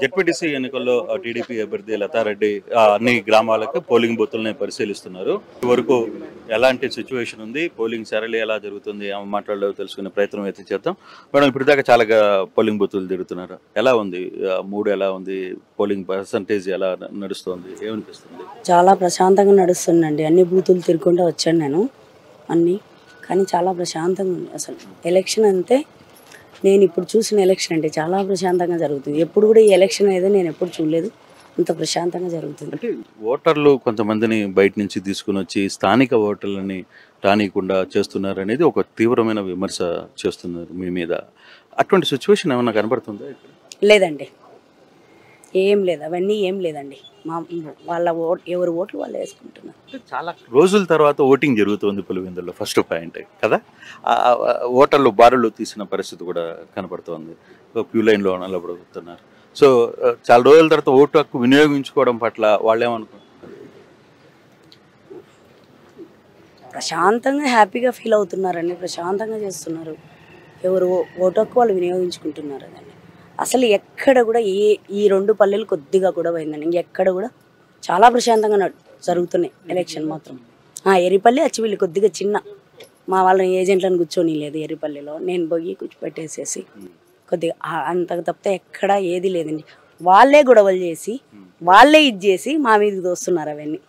ZPTC ఎన్నికల్లో TDP అభ్యర్థి లతారెడ్డి అన్ని గ్రామాలకు పోలింగ్ బూతుల్ని పరిశీలిస్తున్నారు. వరకు ఎలాంటి సిచ్యువేషన్ ఉంది, పోలింగ్ సరళి ఎలా జరుగుతుంది మాట్లాడలో తెలుసుకునే ప్రయత్నం అయితే చేద్దాం. మేడం, ఇప్పుడు దాకా చాలా పోలింగ్ బూతులు తిరుగుతున్నారు, ఎలా ఉంది మూడు, ఎలా ఉంది పోలింగ్ పర్సంటేజ్, ఎలా నడుస్తుంది, ఏమనిపిస్తుంది? చాలా ప్రశాంతంగా నడుస్తుందండి. అన్ని బూతులు తిరుగుకుంటూ వచ్చాను నేను అన్నీ, కానీ చాలా ప్రశాంతంగా ఉంది. అసలు ఎలక్షన్ అంతే నేను ఇప్పుడు చూసిన ఎలక్షన్ అంటే చాలా ప్రశాంతంగా జరుగుతుంది. ఎప్పుడు కూడా ఈ ఎలక్షన్ అయితే నేను ఎప్పుడు చూడలేదు, అంత ప్రశాంతంగా జరుగుతుంది. అంటే ఓటర్లు కొంతమందిని బయట నుంచి తీసుకుని వచ్చి స్థానిక ఓటర్లని రానియకుండా చేస్తున్నారు అనేది ఒక తీవ్రమైన విమర్శ చేస్తున్నారు మీ మీద. అటువంటి సిచ్యువేషన్ ఏమన్నా కనబడుతుందా? లేదండి, ఏం లేదు, అవన్నీ ఏం లేదండి. వాళ్ళ ఎవరు ఓట్లు వాళ్ళు వేసుకుంటున్నారు. చాలా రోజుల తర్వాత ఓటింగ్ జరుగుతుంది పులివెందుల్లో, ఫస్ట్ పాయింట్ కదా. ఓటర్లు బారులు తీసిన పరిస్థితి కూడా కనపడుతోంది, క్యూ లైన్లో నిలబడుతున్నారు. సో చాలా రోజుల తర్వాత ఓటు హక్కు వినియోగించుకోవడం పట్ల వాళ్ళు ఏమనుకుంటున్నారు? ప్రశాంతంగా హ్యాపీగా ఫీల్ అవుతున్నారండి, ప్రశాంతంగా చేస్తున్నారు. ఎవరు ఓటు హక్కు వాళ్ళు వినియోగించుకుంటున్నారు. అదండి అసలు ఎక్కడ కూడా ఈ రెండు పల్లెలు కొద్దిగా కూడా పోయిందండి, ఇంకెక్కడ కూడా చాలా ప్రశాంతంగా జరుగుతున్నాయి ఎలక్షన్ మాత్రం. ఎర్రిపల్లి అచ్చివిల్లి కొద్దిగా చిన్న మా వాళ్ళని ఏజెంట్లను కూర్చొని లేదు ఎర్రిపల్లిలో, నేను పోయి కూర్చోపెట్టేసేసి కొద్దిగా అంతకు తప్పితే ఎక్కడ ఏది లేదండి. వాళ్ళే గొడవలు చేసి వాళ్ళే ఇది చేసి మా మీదకి దోస్తున్నారు, అవన్నీ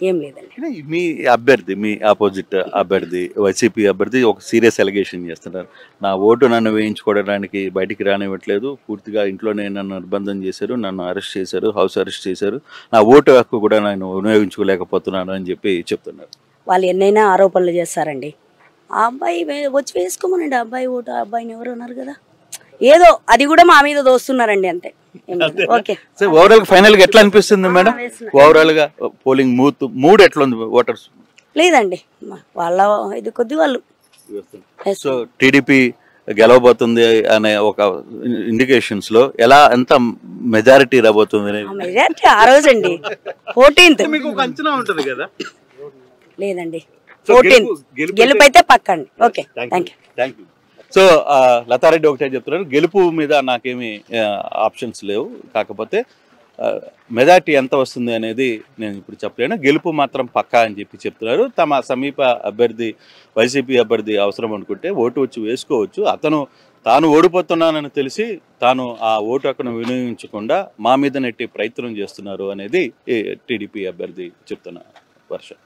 ఏం లేదండి. మీ అభ్యర్థి, మీ ఆపోజిట్ అభ్యర్థి, వైసీపీ అభ్యర్థి ఒక సీరియస్ ఎలిగేషన్ చేస్తున్నారు. నా ఓటు నన్ను వేయించుకోవడానికి బయటికి రానివ్వట్లేదు, పూర్తిగా ఇంట్లోనే నన్ను నిర్బంధం చేశారు, నన్ను అరెస్ట్ చేశారు, హౌస్ అరెస్ట్ చేశారు, నా ఓటు హక్కు కూడా నేను వినియోగించుకోలేకపోతున్నాను అని చెప్పి చెప్తున్నారు. వాళ్ళు ఎన్నైనా ఆరోపణలు చేస్తారండి. ఆ అబ్బాయి వచ్చి వేసుకోమనండి, ఆ అబ్బాయి ఓటు, ఆ అబ్బాయిని ఎవరు అన్నారు కదా, ఏదో అది కూడా మా మీద దోస్తున్నారండి, అంతే. ఓకే, ఓవరాల్ ఫైనల్ గా ఎట్లా అనిపిస్తుంది మేడం? ఓవరాల్ గా పోలింగ్ మూడ్ ఎట్లా ఉంది ఓటర్స్? లేదండి, వాళ్ళ ఇది కొద్ది వాళ్ళు. సో టీడీపీ గెలవబోతుంది అనే ఒక ఇండికేషన్స్ లో ఎంత మెజారిటీ రాబోతుంది? మెజారిటీ ఆ రోజండి 14th మీకు ఒక అంచనా ఉంటుంది కదా? లేదండి, 14th గెలుపు అయితే పక్కండి. Okay, thank you. So Latha Reddy ఒకటే చెప్తున్నారు, గెలుపు మీద నాకేమి ఆప్షన్స్ లేవు, కాకపోతే మెజార్టీ ఎంత వస్తుంది అనేది నేను ఇప్పుడు చెప్పలేను, గెలుపు మాత్రం పక్కా అని చెప్పి చెప్తున్నారు. తమ సమీప అభ్యర్థి, వైసీపీ అభ్యర్థి అవసరం అనుకుంటే ఓటు వచ్చి వేసుకోవచ్చు, తాను ఓడిపోతున్నానని తెలిసి తాను ఆ ఓటు హక్కును వినియోగించకుండా మా మీద నెట్టి ప్రయత్నం చేస్తున్నారు అనేది టీడీపీ అభ్యర్థి చెప్తున్న వర్షం.